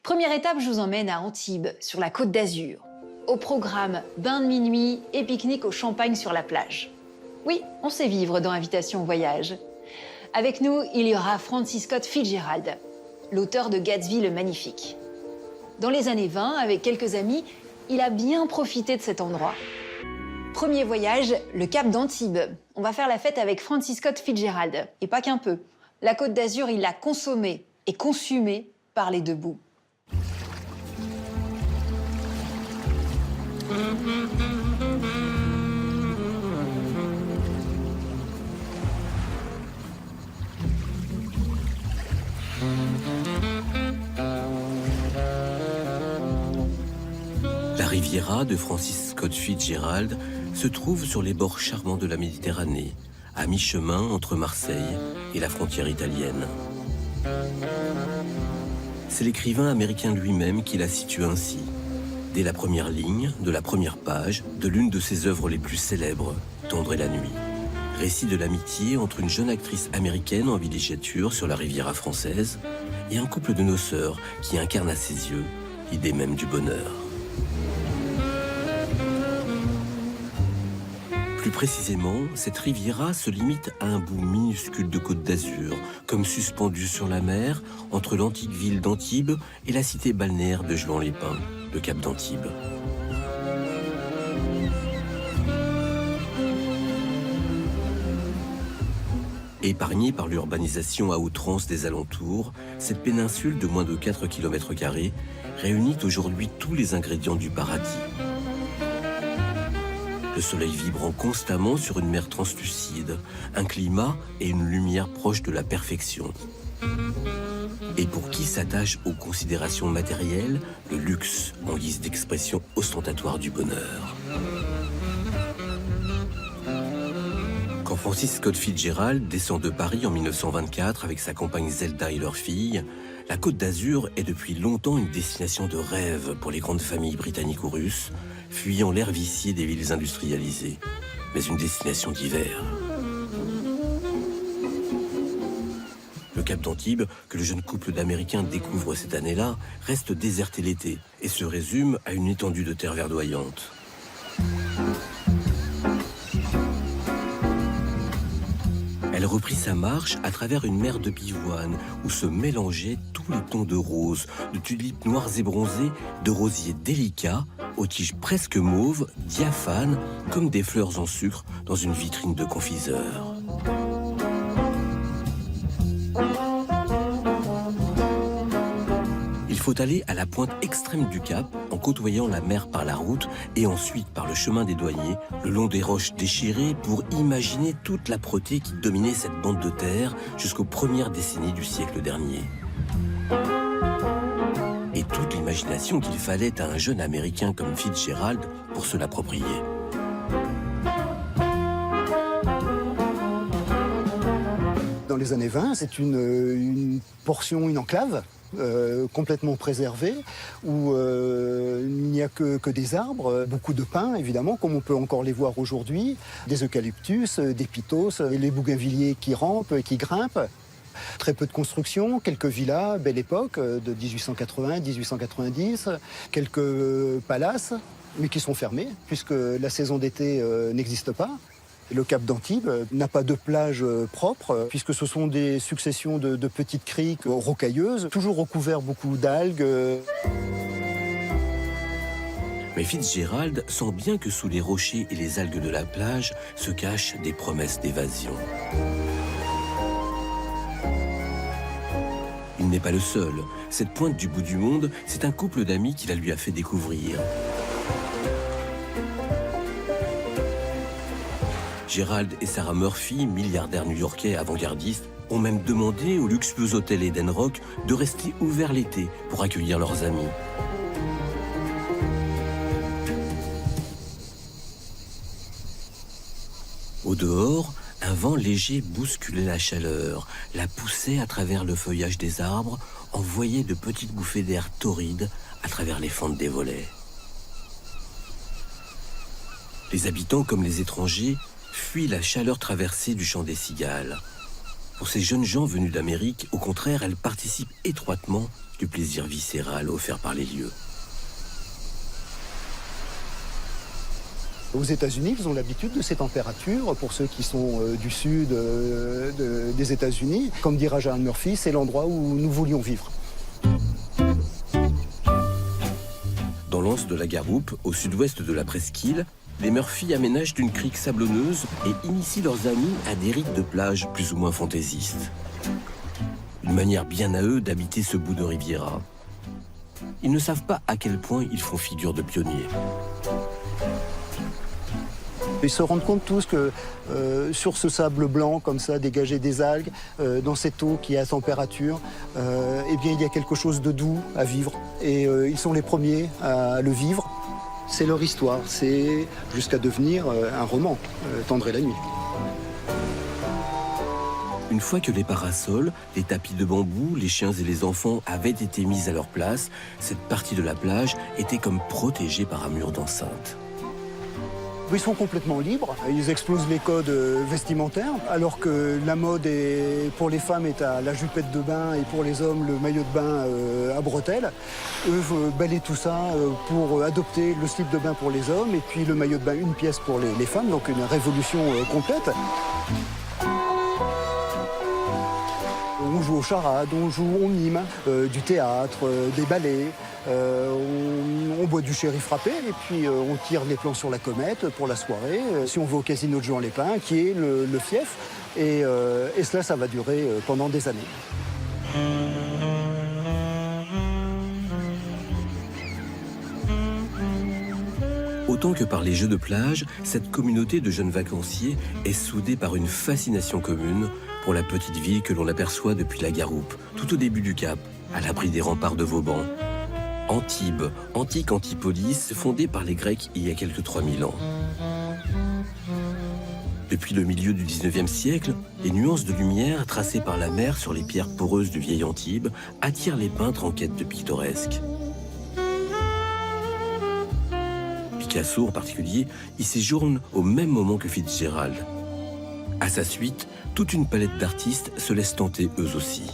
Première étape, je vous emmène à Antibes, sur la Côte d'Azur. Au programme, bain de minuit et pique-nique au champagne sur la plage. Oui, on sait vivre dans Invitation au voyage. Avec nous, il y aura Francis Scott Fitzgerald, l'auteur de Gatsby le Magnifique. Dans les années 20, avec quelques amis, il a bien profité de cet endroit. Premier voyage, le Cap d'Antibes. On va faire la fête avec Francis Scott Fitzgerald. Et pas qu'un peu. La Côte d'Azur, il l'a consommée et consumée par les deux bouts. La Riviera de Francis Scott Fitzgerald se trouve sur les bords charmants de la Méditerranée, à mi-chemin entre Marseille et la frontière italienne. C'est l'écrivain américain lui-même qui la situe ainsi, dès la première ligne, de la première page, de l'une de ses œuvres les plus célèbres, Tendre est la nuit. Récit de l'amitié entre une jeune actrice américaine en villégiature sur la Riviera française et un couple de noceurs qui incarne à ses yeux l'idée même du bonheur. Plus précisément, cette Riviera se limite à un bout minuscule de Côte d'Azur, comme suspendu sur la mer entre l'antique ville d'Antibes et la cité balnéaire de Juan-les-Pins, le Cap d'Antibes. Épargnée par l'urbanisation à outrance des alentours, cette péninsule de moins de 4 km² réunit aujourd'hui tous les ingrédients du paradis. Le soleil vibrant constamment sur une mer translucide, un climat et une lumière proches de la perfection. Et pour qui s'attache aux considérations matérielles, le luxe en guise d'expression ostentatoire du bonheur. Quand Francis Scott Fitzgerald descend de Paris en 1924 avec sa compagne Zelda et leur fille, la Côte d'Azur est depuis longtemps une destination de rêve pour les grandes familles britanniques ou russes, fuyant l'air vicié des villes industrialisées, mais une destination d'hiver. Le Cap d'Antibes, que le jeune couple d'Américains découvre cette année-là, reste déserté l'été et se résume à une étendue de terre verdoyante. Elle reprit sa marche à travers une mer de pivoine où se mélangeaient tous les tons de rose, de tulipes noires et bronzées, de rosiers délicats, aux tiges presque mauves, diaphanes, comme des fleurs en sucre dans une vitrine de confiseur. Il faut aller à la pointe extrême du cap en côtoyant la mer par la route et ensuite par le chemin des douaniers, le long des roches déchirées pour imaginer toute l'âpreté qui dominait cette bande de terre jusqu'aux premières décennies du siècle dernier. Et toute l'imagination qu'il fallait à un jeune Américain comme Fitzgerald pour se l'approprier. Dans les années 20, c'est une portion, une enclave complètement préservée où il n'y a que des arbres, beaucoup de pins évidemment, comme on peut encore les voir aujourd'hui, des eucalyptus, des pythos, et les bougainvilliers qui rampent et qui grimpent. Très peu de construction, quelques villas, belle époque, de 1880-1890, quelques palaces, mais qui sont fermés, puisque la saison d'été n'existe pas. Le Cap d'Antibes n'a pas de plage propre, puisque ce sont des successions de petites criques rocailleuses, toujours recouvertes beaucoup d'algues. Mais Fitzgerald sent bien que sous les rochers et les algues de la plage se cachent des promesses d'évasion. Il n'est pas le seul. Cette pointe du bout du monde, c'est un couple d'amis qui la lui a fait découvrir. Gerald et Sarah Murphy, milliardaires new-yorkais avant-gardistes, ont même demandé au luxueux hôtel Eden Rock de rester ouvert l'été pour accueillir leurs amis. Au dehors, un vent léger bousculait la chaleur, la poussait à travers le feuillage des arbres, envoyait de petites bouffées d'air torrides à travers les fentes des volets. Les habitants comme les étrangers fuient la chaleur traversée du chant des cigales. Pour ces jeunes gens venus d'Amérique, au contraire, elle participe étroitement du plaisir viscéral offert par les lieux. Aux États-Unis, ils ont l'habitude de ces températures. Pour ceux qui sont du sud des États-Unis, comme dira Jeanne Murphy, c'est l'endroit où nous voulions vivre. Dans l'anse de la Garoupe, au sud-ouest de la presqu'île, les Murphy aménagent une crique sablonneuse et initient leurs amis à des rites de plage plus ou moins fantaisistes. Une manière bien à eux d'habiter ce bout de Riviera. Ils ne savent pas à quel point ils font figure de pionniers. Ils se rendent compte tous que sur ce sable blanc, comme ça, dégagé des algues, dans cette eau qui est à température, eh bien, il y a quelque chose de doux à vivre. Et ils sont les premiers à le vivre. C'est leur histoire, c'est jusqu'à devenir un roman, Tendre est la nuit. Une fois que les parasols, les tapis de bambou, les chiens et les enfants avaient été mis à leur place, cette partie de la plage était comme protégée par un mur d'enceinte. Ils sont complètement libres, ils explosent les codes vestimentaires, alors que la mode pour les femmes est à la jupette de bain et pour les hommes le maillot de bain à bretelles. Eux balaient tout ça pour adopter le slip de bain pour les hommes et puis le maillot de bain une pièce pour les femmes, donc une révolution complète. On joue aux charades, on mime, du théâtre, des ballets, on boit du sherry frappé et puis on tire les plans sur la comète pour la soirée. Si on va au casino de Juan-les-Pins, qui est le fief, et cela, ça va durer pendant des années. Autant que par les jeux de plage, cette communauté de jeunes vacanciers est soudée par une fascination commune pour la petite ville que l'on aperçoit depuis la Garoupe, tout au début du Cap, à l'abri des remparts de Vauban. Antibes, antique Antipolis, fondée par les Grecs il y a quelques 3000 ans. Depuis le milieu du 19e siècle, les nuances de lumière tracées par la mer sur les pierres poreuses du vieil Antibes attirent les peintres en quête de pittoresque. Picasso, en particulier, y séjourne au même moment que Fitzgerald. À sa suite, toute une palette d'artistes se laisse tenter eux aussi.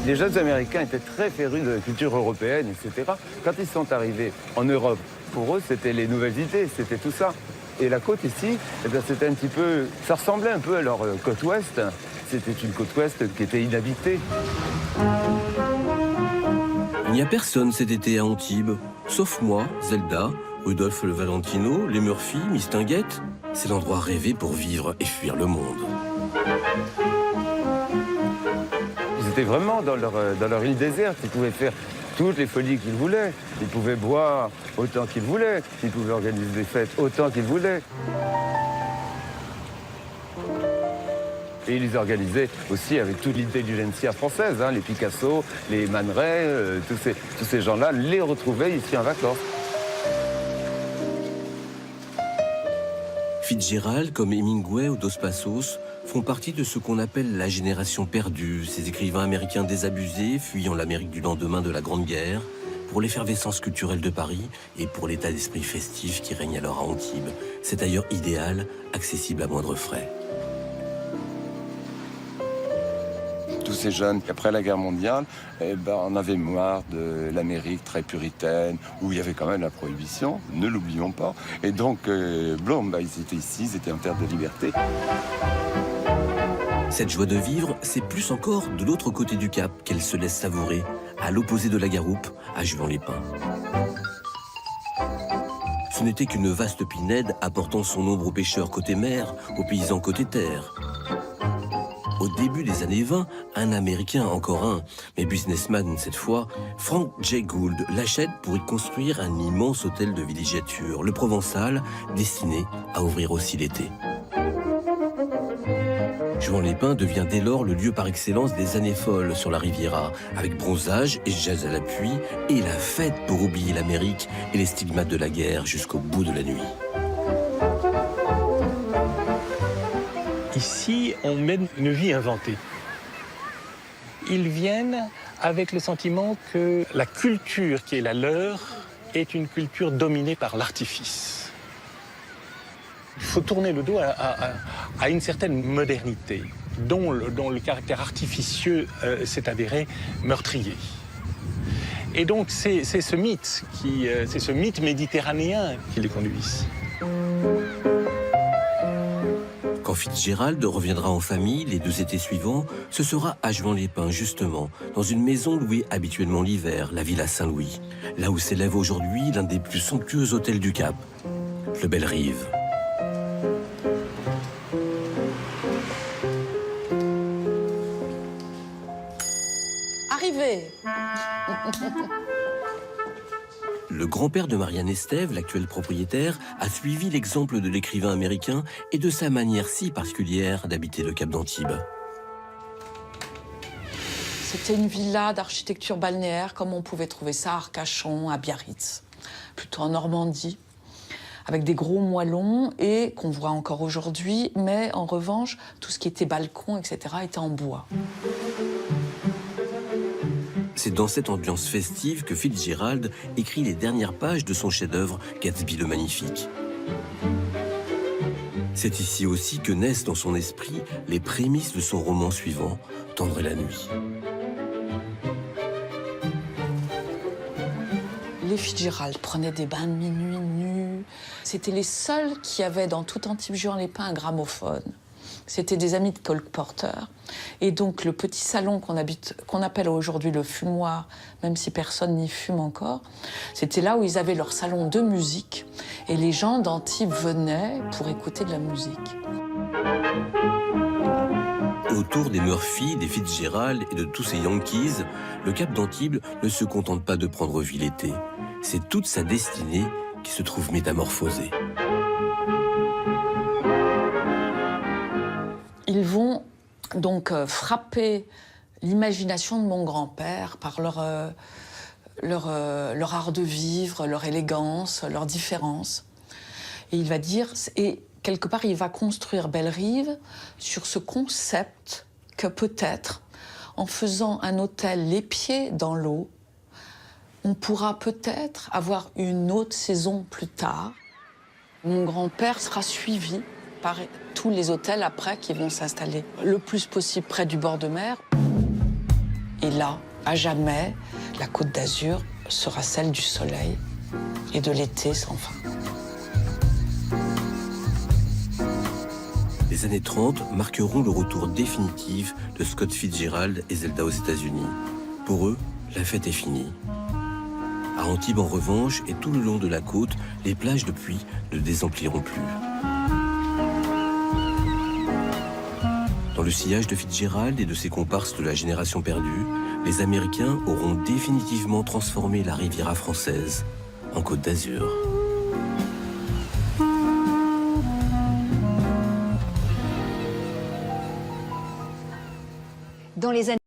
Les jeunes Américains étaient très férus de la culture européenne, etc. Quand ils sont arrivés en Europe, pour eux, c'était les nouvelles idées, c'était tout ça. Et la côte ici, eh bien, c'était un petit peu... Ça ressemblait un peu à leur côte ouest. C'était une côte ouest qui était inhabitée. Il n'y a personne cet été à Antibes, sauf moi, Zelda, Rudolph le Valentino, les Murphy, Mistinguett. C'est l'endroit rêvé pour vivre et fuir le monde. Ils étaient vraiment dans leur île déserte. Ils pouvaient faire toutes les folies qu'ils voulaient. Ils pouvaient boire autant qu'ils voulaient. Ils pouvaient organiser des fêtes autant qu'ils voulaient. Et ils les organisaient aussi avec toute l'intelligentsia française. Les Picasso, les Man Ray, tous ces gens-là les retrouvaient ici en vacances. Fitzgerald, comme Hemingway ou Dos Passos, font partie de ce qu'on appelle la génération perdue, ces écrivains américains désabusés, fuyant l'Amérique du lendemain de la Grande Guerre, pour l'effervescence culturelle de Paris et pour l'état d'esprit festif qui règne alors à Antibes. C'est d'ailleurs idéal, accessible à moindre frais. Tous ces jeunes, après la guerre mondiale, on avait marre de l'Amérique très puritaine, où il y avait quand même la prohibition, ne l'oublions pas. Et donc, Blum, ils étaient ici, ils étaient en terre de liberté. Cette joie de vivre, c'est plus encore de l'autre côté du Cap qu'elle se laisse savourer, à l'opposé de la Garoupe, à Juan-les-Pins. Ce n'était qu'une vaste pinède apportant son ombre aux pêcheurs côté mer, aux paysans côté terre. Au début des années 20, un Américain, encore un, mais businessman cette fois, Frank J. Gould, l'achète pour y construire un immense hôtel de villégiature, le Provençal, destiné à ouvrir aussi l'été. Juan-les-Pins devient dès lors le lieu par excellence des années folles sur la Riviera, avec bronzage et jazz à l'appui, et la fête pour oublier l'Amérique et les stigmates de la guerre jusqu'au bout de la nuit. Ici, on mène une vie inventée. Ils viennent avec le sentiment que la culture qui est la leur est une culture dominée par l'artifice. Il faut tourner le dos à une certaine modernité. dont le caractère artificieux s'est avéré meurtrier. Et donc c'est ce mythe méditerranéen qui les conduit ici. Quand Fitzgerald reviendra en famille les 2 étés suivants, ce sera à Juan-les-Pins, justement, dans une maison louée habituellement l'hiver, la Villa Saint-Louis, là où s'élève aujourd'hui l'un des plus somptueux hôtels du Cap, le Bellerive. Arrivé. Le grand-père de Marianne Estève, l'actuel propriétaire, a suivi l'exemple de l'écrivain américain et de sa manière si particulière d'habiter le Cap d'Antibes. C'était une villa d'architecture balnéaire, comme on pouvait trouver ça à Arcachon, à Biarritz, plutôt en Normandie, avec des gros moellons et qu'on voit encore aujourd'hui, mais en revanche, tout ce qui était balcon, etc., était en bois. C'est dans cette ambiance festive que Fitzgerald écrit les dernières pages de son chef-d'œuvre Gatsby le Magnifique. C'est ici aussi que naissent dans son esprit les prémices de son roman suivant, Tendre est la nuit. Les Fitzgerald prenaient des bains de minuit nus. C'était les seuls qui avaient dans tout Antibes-Juan-les-Pins un gramophone. C'était des amis de Cole Porter. Et donc le petit salon qu'on appelle aujourd'hui le fumoir, même si personne n'y fume encore, c'était là où ils avaient leur salon de musique. Et les gens d'Antibes venaient pour écouter de la musique. Autour des Murphy, des Fitzgerald et de tous ces Yankees, le Cap d'Antibes ne se contente pas de prendre vie l'été. C'est toute sa destinée qui se trouve métamorphosée. Ils vont donc frapper l'imagination de mon grand-père par leur art de vivre, leur élégance, leur différence. Et il va dire, et quelque part, il va construire Bellerive sur ce concept que peut-être, en faisant un hôtel les pieds dans l'eau, on pourra peut-être avoir une autre saison plus tard. Mon grand-père sera suivi par tous les hôtels après qui vont s'installer le plus possible près du bord de mer. Et là, à jamais, la Côte d'Azur sera celle du soleil et de l'été sans fin. Les années 30 marqueront le retour définitif de Scott Fitzgerald et Zelda aux États-Unis. Pour eux, la fête est finie. À Antibes, en revanche, et tout le long de la côte, les plages depuis ne désempliront plus. Dans le sillage de Fitzgerald et de ses comparses de la génération perdue, les Américains auront définitivement transformé la Riviera française en Côte d'Azur. Dans les années